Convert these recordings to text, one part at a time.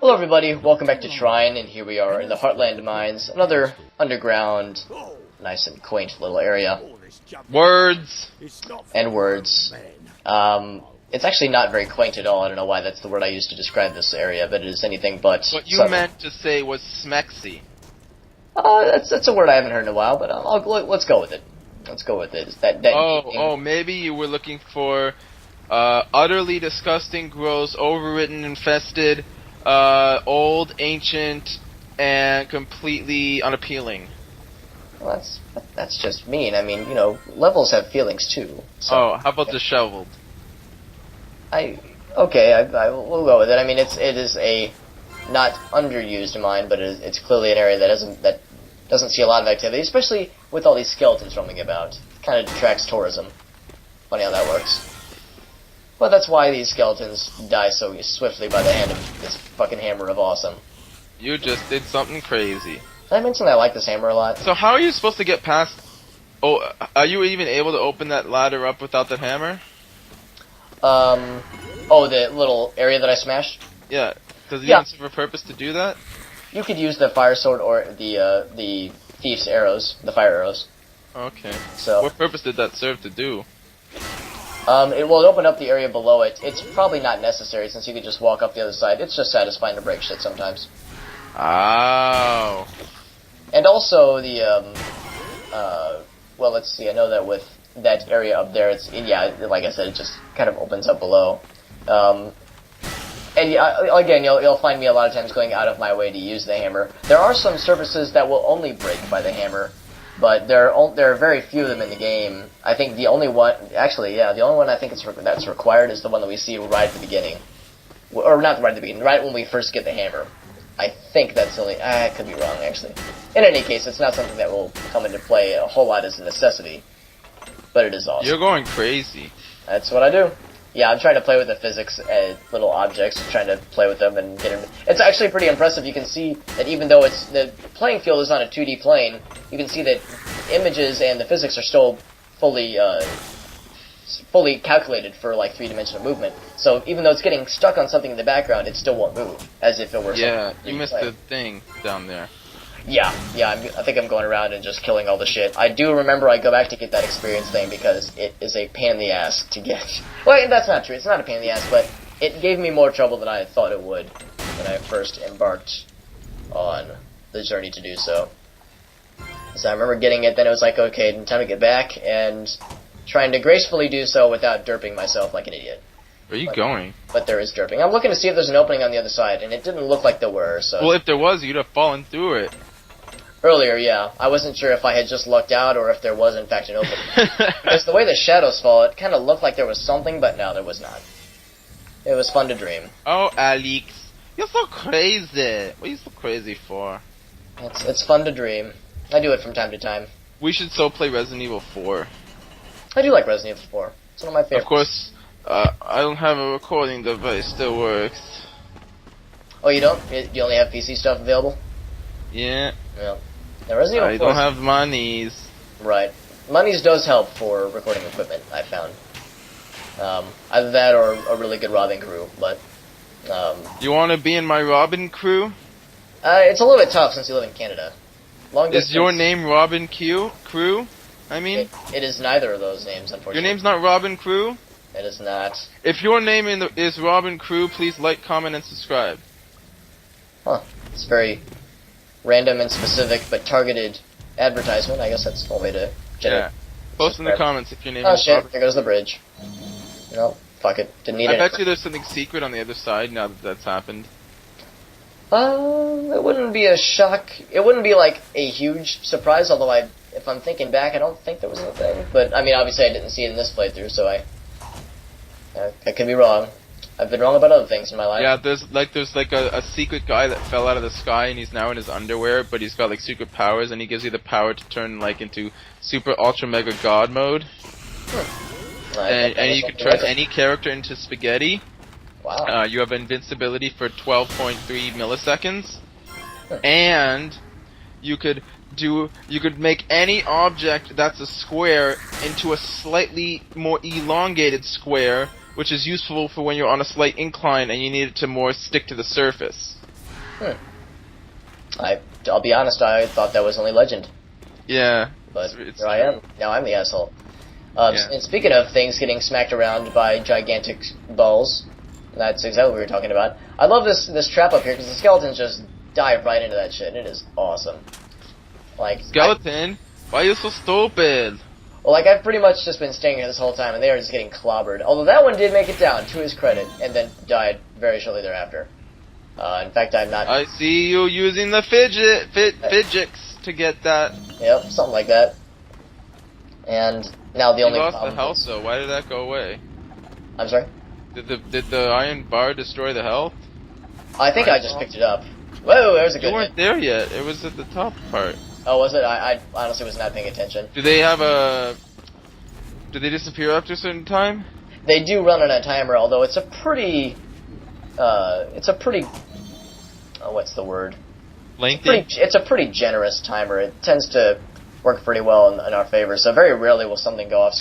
Hello everybody, welcome back to Trine, and here we are in the Heartland Mines, another underground, nice and quaint little area. Words! And words. It's actually not very quaint at all. I don't know why that's the word I used to describe this area, but it is anything but What you subtle. meant to say was smexy. That's a word I haven't heard in a while, but let's go with it. Let's go with it. Maybe you were looking for utterly disgusting, gross, overwritten, infested, old, ancient, and completely unappealing. Well, that's just mean. I mean, you know, levels have feelings too. So. How about disheveled? We'll go with it. I mean, it is a not underused mine, but it's clearly an area that doesn't see a lot of activity, especially with all these skeletons roaming about. Kind of detracts tourism. Funny how that works. But that's why these skeletons die so swiftly by the hand of this fucking hammer of awesome. You just did something crazy. Did I mention that I like this hammer a lot? So how are you supposed to get past... are you even able to open that ladder up without that hammer? The little area that I smashed? Yeah. Does it even serve a purpose to do that? You could use the fire sword or the thief's arrows, the fire arrows. Okay. So what purpose did that serve to do? It will open up the area below it. It's probably not necessary since you could just walk up the other side. It's just satisfying to break shit sometimes. Oh. And also let's see. I know that with that area up there, like I said, it just kind of opens up below. Again, you'll find me a lot of times going out of my way to use the hammer. There are some surfaces that will only break by the hammer, but there are very few of them in the game. I think the only one I think that's required is the one that we see right at the beginning, or not right at the beginning, right when we first get the hammer. I think that's the only. I could be wrong, actually. In any case, it's not something that will come into play a whole lot as a necessity, but it is awesome. You're going crazy. That's what I do. Yeah, I'm trying to play with the physics little objects, trying to play with them and get them. It's actually pretty impressive. You can see that even though the playing field is on a 2D plane, you can see that images and the physics are still fully calculated for like 3-dimensional movement. So even though it's getting stuck on something in the background, it still won't move as if it were. Yeah, you missed the thing down there. Yeah, I think I'm going around and just killing all the shit. I do remember I go back to get that experience thing because it is a pain in the ass to get. Well, that's not true. It's not a pain in the ass, but it gave me more trouble than I thought it would when I first embarked on the journey to do so. So I remember getting it, then it was like, okay, time to get back, and trying to gracefully do so without derping myself like an idiot. Where are you going? But there is derping. I'm looking to see if there's an opening on the other side, and it didn't look like there were, so... Well, if there was, you'd have fallen through it. Earlier, yeah. I wasn't sure if I had just lucked out or if there was, in fact, an opening. Because the way the shadows fall, it kind of looked like there was something, but no, there was not. It was fun to dream. Oh, Alex. You're so crazy. What are you so crazy for? It's fun to dream. I do it from time to time. We should so play Resident Evil 4. I do like Resident Evil 4. It's one of my favorites. Of course, I don't have a recording device that works. Oh, you don't? You only have PC stuff available? Yeah. Yeah. Now, Resident Evil 4 I don't have monies. Right. Monies does help for recording equipment, I found. Either that or a really good robbing crew, but... You want to be in my Robin crew? It's a little bit tough since you live in Canada. Long distance... Is your name Robin Crew? I mean? It is neither of those names, unfortunately. Your name's not Robin Crew? It is not. If your name is Robin Crew, please like, comment, and subscribe. Huh. It's very random and specific, but targeted advertisement. I guess that's one way to generate. Yeah. Post in the comments if your name is Robin. Oh shit, there goes the bridge. No, fuck it. Didn't need it. I bet you there's something secret on the other side now that that's happened. It wouldn't be a shock. It wouldn't be like a huge surprise, although if I'm thinking back, I don't think there was anything. But, I mean, obviously I didn't see it in this playthrough, so I could be wrong. I've been wrong about other things in my life. Yeah, there's a secret guy that fell out of the sky and he's now in his underwear, but he's got like secret powers and he gives you the power to turn like into super ultra mega god mode. And you can turn any character into spaghetti. Wow. You have invincibility for 12.3 milliseconds. And you could make any object that's a square into a slightly more elongated square, which is useful for when you're on a slight incline and you need it to more stick to the surface. I'll be honest, I thought that was only legend. Yeah. But it's here I am. Now I'm the asshole. Yeah. And speaking of things getting smacked around by gigantic balls, that's exactly what we were talking about. I love this trap up here because the skeletons just dive right into that shit, and it is awesome. Like Skeleton, why are you so stupid? I've pretty much just been staying here this whole time, and they are just getting clobbered. Although that one did make it down, to his credit, and then died very shortly thereafter. In fact, I'm not... I see you using the fidgets to get that. Yep, something like that. And now the You only lost problem... the health, though. Why did that go away? I'm sorry? Did the iron bar destroy the health? I think I just picked it up. Whoa, there's a good You weren't hit. there yet. It was at the top part. Oh, was it? I honestly was not paying attention. Do they have a... Do they disappear after a certain time? They do run on a timer, although it's a pretty... what's the word? Lengthy? It's a pretty generous timer. It tends to work pretty well in our favor, so very rarely will something go off...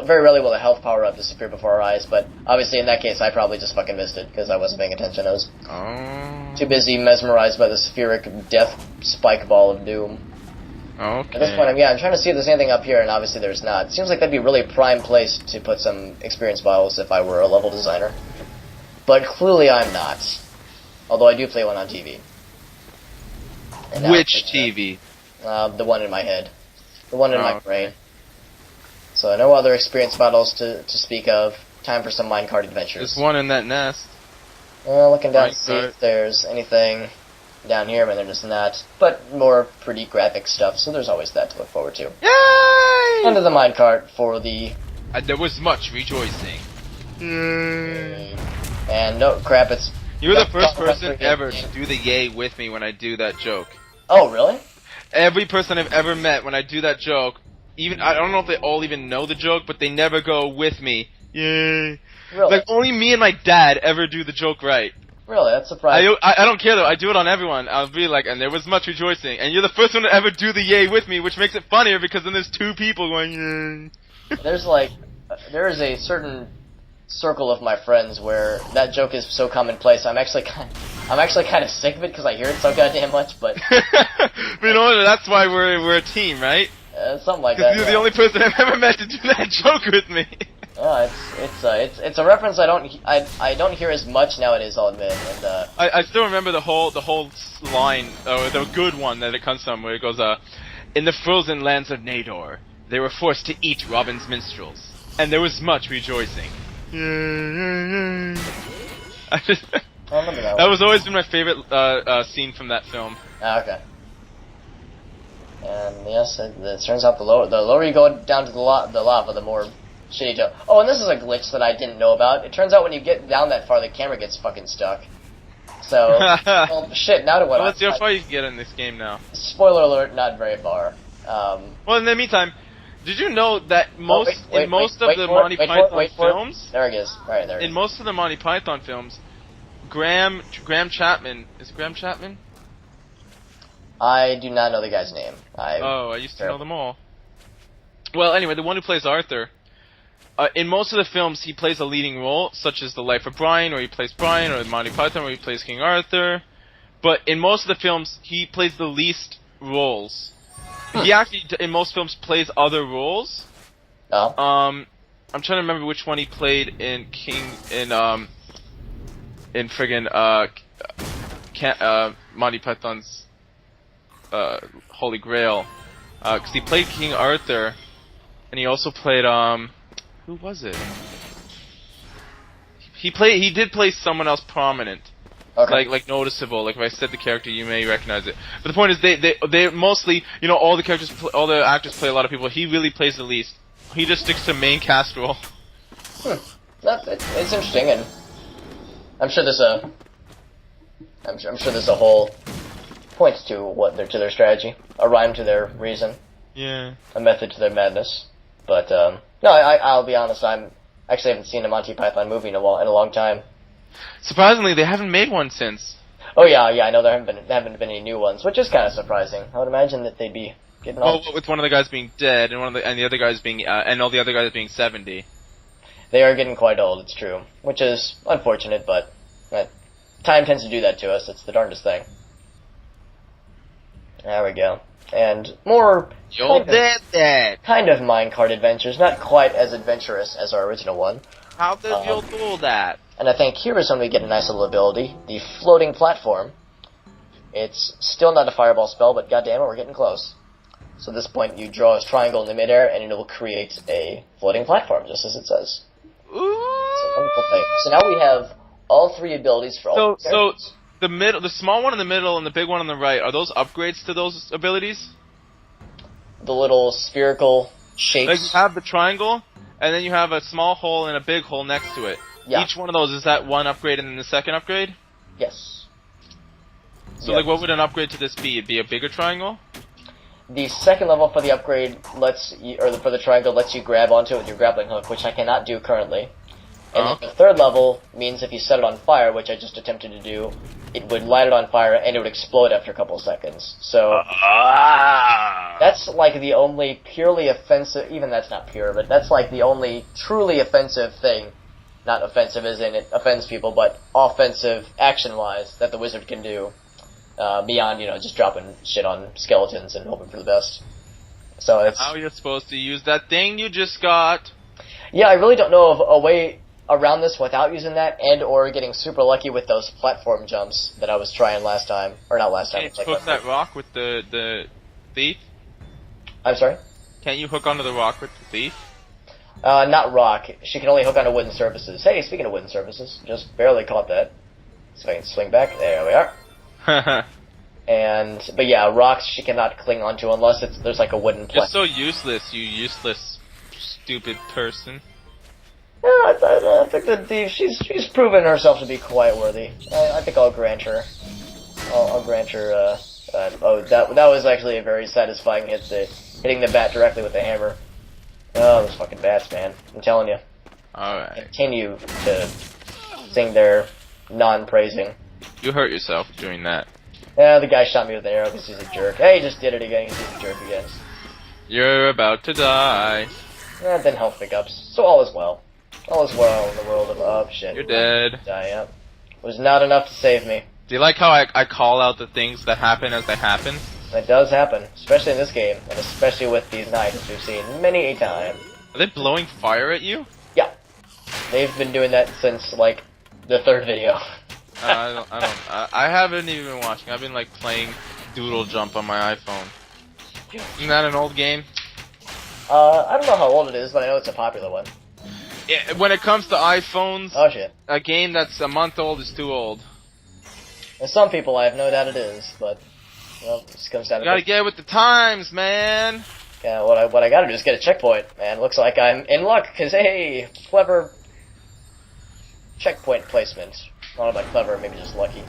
very rarely will a health power-up disappear before our eyes, but obviously in that case I probably just fucking missed it, because I wasn't paying attention. I was too busy mesmerized by the spheric death spike ball of doom. Okay. At this point, I'm trying to see if there's anything up here, and obviously there's not. It seems like that'd be a really prime place to put some experience bottles if I were a level designer. But clearly I'm not. Although I do play one on TV. And Which TV? The one in my head. The one in my brain. So no other experience bottles to speak of. Time for some minecart adventures. There's one in that nest. Looking down to see if there's anything down here, but there just not. But more pretty graphic stuff, so there's always that to look forward to. Yay! Under the minecart for the... there was much rejoicing. And no, crap, it's... You were the first person ever to do the yay with me when I do that joke. Oh, really? Every person I've ever met when I do that joke, even I don't know if they all even know the joke, but they never go with me. Yay. Really? Like, only me and my dad ever do the joke right. Really? That's surprising. I don't care though, I do it on everyone. I'll be like, and there was much rejoicing. And you're the first one to ever do the yay with me, which makes it funnier because then there's two people going, yay. There is a certain circle of my friends where that joke is so commonplace. I'm actually kind of sick of it because I hear it so goddamn much. But but you know, that's why we're a team, right? Something like that. Because you're the only person I've ever met to do that joke with me. It's a reference I don't hear as much nowadays, I'll admit. And I still remember the whole line, or the good one that it comes from, where it goes, in the frozen lands of Nador, they were forced to eat Robin's minstrels, and there was much rejoicing. That was always been my favorite scene from that film. Okay. And yes, it turns out the lower you go down to the lava, the more shitty to... Oh, and this is a glitch that I didn't know about. It turns out when you get down that far, the camera gets fucking stuck. So, well, shit, now to what? Well, let's see how far you can get in this game now. Spoiler alert, not very far. Well, in the meantime, did you know that in most of the Monty Python films... There it is. Alright, there it is. In most of the Monty Python films, Graham Chapman... Is it Graham Chapman? I do not know the guy's name. I used to know them all. Well, anyway, the one who plays Arthur, in most of the films, he plays a leading role, such as The Life of Brian, or he plays Brian, or Monty Python, where he plays King Arthur. But in most of the films, he plays the least roles. He actually, in most films, plays other roles. Oh. I'm trying to remember which one he played in Monty Python's Holy Grail, because he played King Arthur, and he also played who was it? He did play someone else prominent, okay. like noticeable. Like if I said the character, you may recognize it. But the point is, they mostly, you know, all the actors play a lot of people. He really plays the least. He just sticks to main cast role. It's interesting, and I'm sure there's a whole point to their strategy, a rhyme to their reason, Yeah. a method to their madness. But no, I'll be honest, I actually haven't seen a Monty Python movie in a long time. Surprisingly, they haven't made one since. Oh yeah, I know there haven't been any new ones, which is kind of surprising. I would imagine that they'd be getting Well, with one of the guys being dead, and the other guys being and all the other guys being 70. They are getting quite old, it's true, which is unfortunate, but time tends to do that to us. It's the darndest thing. There we go. And more You're dead. kind of minecart adventures, not quite as adventurous as our original one. How did you do that? And I think here is when we get a nice little ability, the floating platform. It's still not a fireball spell, but goddammit, we're getting close. So at this point, you draw a triangle in the midair, and it will create a floating platform, just as it says. Ooh. It's a wonderful thing. So now we have all 3 abilities for all the characters. The small one in the middle and the big one on the right, are those upgrades to those abilities? The little spherical shapes. Like you have the triangle, and then you have a small hole and a big hole next to it. Yeah. Each one of those, is that one upgrade and then the second upgrade? Yes. So like what would an upgrade to this be? It'd be a bigger triangle? The second level for the upgrade for the triangle lets you grab onto it with your grappling hook, which I cannot do currently. And then the third level means if you set it on fire, which I just attempted to do, it would light it on fire and it would explode after a couple of seconds. So that's like the only purely offensive, even that's not pure, but that's like the only truly offensive thing. Not offensive as in it offends people, but offensive action-wise that the wizard can do. Beyond, just dropping shit on skeletons and hoping for the best. So it's... How are you supposed to use that thing you just got? Yeah, I really don't know of a way around this without using that, and or getting super lucky with those platform jumps that I was trying last time. Or not last time. Can't you hook that rock with the thief? I'm sorry? Can't you hook onto the rock with the thief? Not rock. She can only hook onto wooden surfaces. Hey, speaking of wooden surfaces, just barely caught that. So I can swing back. There we are. But yeah, rocks she cannot cling onto unless there's like a wooden plank. You're so useless, you useless, stupid person. Yeah, I think that she's proven herself to be quite worthy. I think I'll grant her. I'll grant her. That was actually a very satisfying hit. Hitting the bat directly with the hammer. Oh, those fucking bats, man! I'm telling you. All right. Continue to sing their non-praising. You hurt yourself doing that. Yeah, the guy shot me with an arrow because he's a jerk. Hey, he just did it again. He's a jerk again. You're about to die. Then health pickups. So all is well. All is well in the world of shit. You're dead. Die, yeah. Was not enough to save me. Do you like how I call out the things that happen as they happen? It does happen, especially in this game, and especially with these knights we've seen many a time. Are they blowing fire at you? Yeah. They've been doing that since, like, the 3rd video. I haven't even been watching. I've been, like, playing Doodle Jump on my iPhone. Isn't that an old game? I don't know how old it is, but I know it's a popular one. Yeah, when it comes to iPhones, oh shit, a game that's a month old is too old. There's some people I have no doubt it is, but well, it just comes down to you gotta get with the times, man. Yeah, what I gotta do is get a checkpoint, man. Looks like I'm in luck, cause hey, clever checkpoint placement. I don't know about clever, maybe just lucky.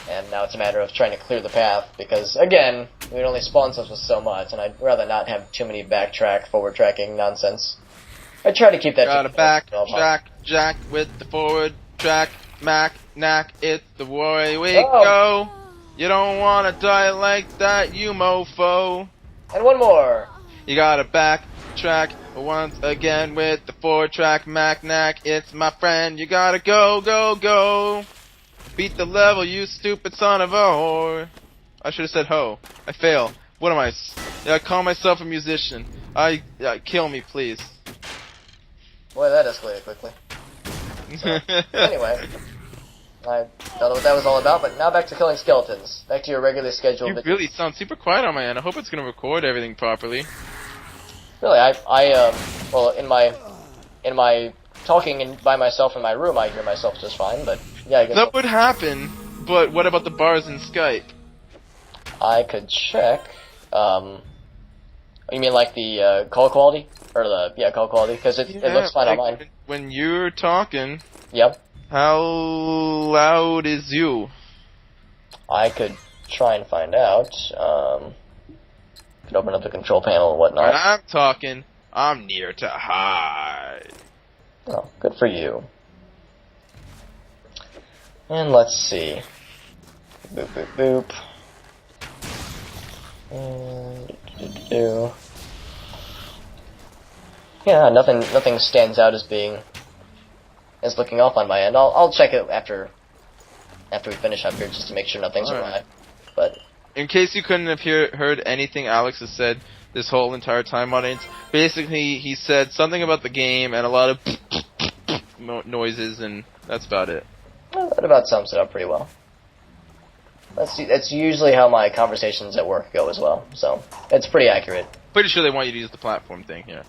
And now it's a matter of trying to clear the path, because again, it only spawns us with so much, and I'd rather not have too many backtrack, forward tracking nonsense. I try to keep that. Gotta backtrack, jack with the forward track, mac, knack, it's the way we go. You don't wanna die like that, you mofo. And one more. You gotta backtrack once again with the forward track, mac, knack, it's my friend. You gotta go, go, go. Beat the level, you stupid son of a whore. I should have said ho. I fail. What am I? I call myself a musician. Kill me, please. Boy, that escalated quickly. So, anyway, I don't know what that was all about, but now back to killing skeletons. Back to your regularly scheduled You really sound super quiet on my end. I hope it's gonna record everything properly. Really, well, in my talking by myself in my room, I hear myself just fine, but yeah, I guess that would happen, but what about the bars in Skype? I could check. You mean like the call quality? Or call quality, because it looks fine on mine. When you're talking, yep. How loud is you? I could try and find out. Could open up the control panel and whatnot. When I'm talking, I'm near to high. Oh, good for you. And let's see. Boop, boop, boop. And yeah, nothing stands out as looking off on my end. I'll check it after after we finish up here, just to make sure nothing's Alright. awry. But In case you couldn't have heard anything Alex has said this whole entire time, audience, basically he said something about the game and a lot of noises, and that's about it. well, that about sums it up pretty well. That's usually how my conversations at work go as well, so it's pretty accurate. Pretty sure they want you to use the platform thing here.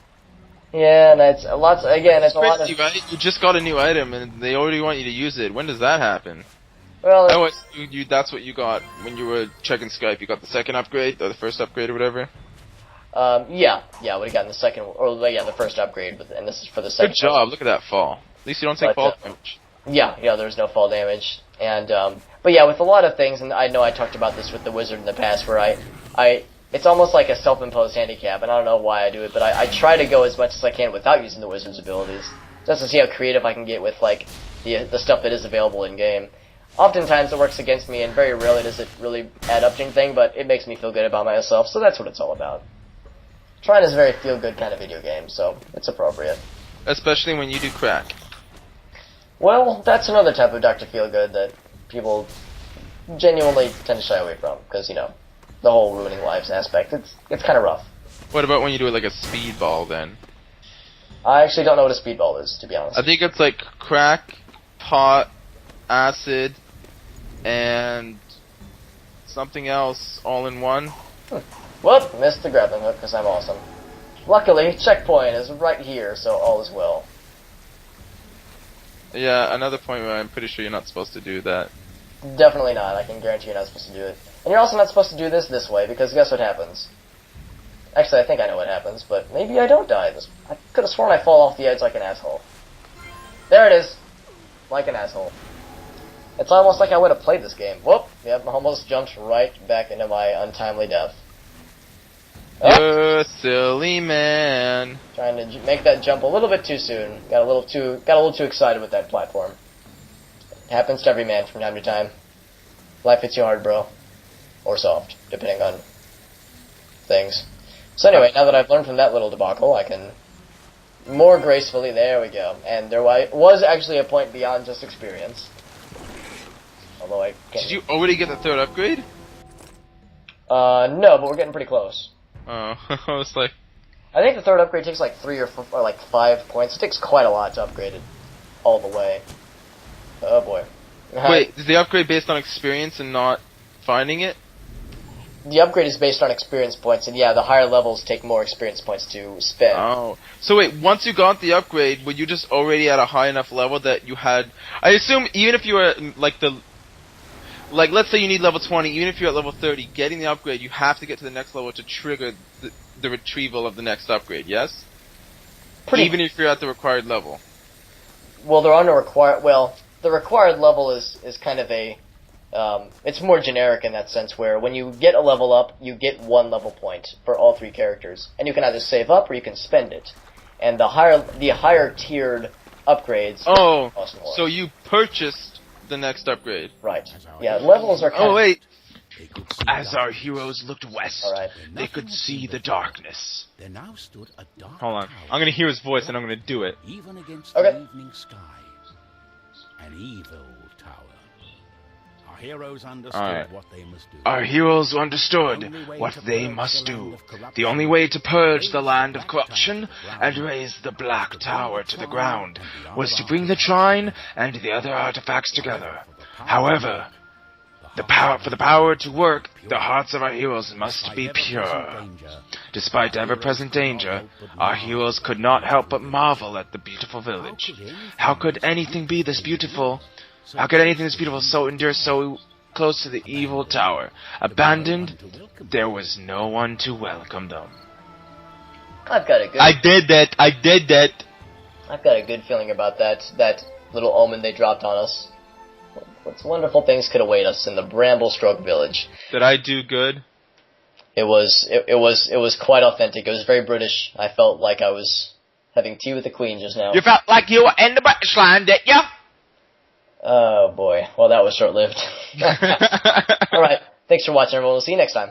Yeah, and it's a lot. Again, it's a lot of. Crazy, right? You just got a new item and they already want you to use it. When does that happen? Well, Oh, that's what you got when you were checking Skype. You got the second upgrade or the first upgrade or whatever. yeah, I would have gotten the second, or the first upgrade, and this is for the second. Good job. Look at that fall. At least you don't take fall damage. Yeah, there's no fall damage, and but yeah, with a lot of things, and I know I talked about this with the wizard in the past, where it's almost like a self-imposed handicap, and I don't know why I do it, but I try to go as much as I can without using the wizard's abilities, just to see how creative I can get with like the stuff that is available in game. Oftentimes it works against me, and very rarely does it really add up to anything, but it makes me feel good about myself, so that's what it's all about. Trine is a very feel-good kind of video game, so it's appropriate. Especially when you do crack. Well, that's another type of Dr. Feelgood that people genuinely tend to shy away from, because, the whole ruining lives aspect, it's kind of rough. What about when you do it like a speedball then? I actually don't know what a speedball is, to be honest. I think it's like crack, pot, acid, and something else all in one. Whoop, missed the grappling hook because I'm awesome. Luckily, checkpoint is right here, so all is well. Yeah, another point where I'm pretty sure you're not supposed to do that. Definitely not. I can guarantee you're not supposed to do it. And you're also not supposed to do this way, because guess what happens? Actually, I think I know what happens, but maybe I don't die. I could have sworn I fall off the edge like an asshole. There it is. Like an asshole. It's almost like I would have played this game. Whoop! Yep, almost jumped right back into my untimely death. You silly man. Trying to make that jump a little bit too soon. Got a little too excited with that platform. It happens to every man from time to time. Life hits you hard, bro. Or soft, depending on things. So anyway, now that I've learned from that little debacle, I can more gracefully, there we go. And there was actually a point beyond just experience. Although I can't... Did you already get the third upgrade? No, but we're getting pretty close. Oh, I was like... I think the third upgrade takes like 3 or 5 points. It takes quite a lot to upgrade it all the way. Oh boy. Wait, is the upgrade based on experience and not finding it? The upgrade is based on experience points, and yeah, the higher levels take more experience points to spend. Oh. So wait, once you got the upgrade, were you just already at a high enough level that you had... I assume even if you were, let's say you need level 20, even if you're at level 30, getting the upgrade, you have to get to the next level to trigger the retrieval of the next upgrade, yes? Even if you're at the required level. Well, there are no required... Well, the required level is kind of a... it's more generic in that sense, where when you get a level up, you get 1 level point for all 3 characters. And you can either save up or you can spend it. And the higher tiered upgrades... Oh, so you purchased the next upgrade. Right. Yeah, levels are kind of... Oh, wait. As our heroes looked west, they could see the darkness. There now stood a dark Hold on. tower, I'm gonna hear his voice and I'm gonna do it. even against Okay. the evening sky. An evil tower. Our heroes understood Alright. what they must do. Our heroes understood what they must do. The only way to purge the land of corruption and raise the Black Tower to the ground was to bring the Trine and the other artifacts together. However, for the power to work, the hearts of our heroes must be pure. Despite ever-present danger, our heroes could not help but marvel at the beautiful village. How could anything be this beautiful? How could anything this beautiful endure so close to the evil tower? Abandoned, there was no one to welcome them. I've got a good... I did that! I've got a good feeling about that little omen they dropped on us. What wonderful things could await us in the Bramblestroke village. Did I do good? It was quite authentic. It was very British. I felt like I was having tea with the Queen just now. You felt like you were in the British land, did you? Oh boy. Well, that was short-lived. Alright. Thanks for watching, everyone. We'll see you next time.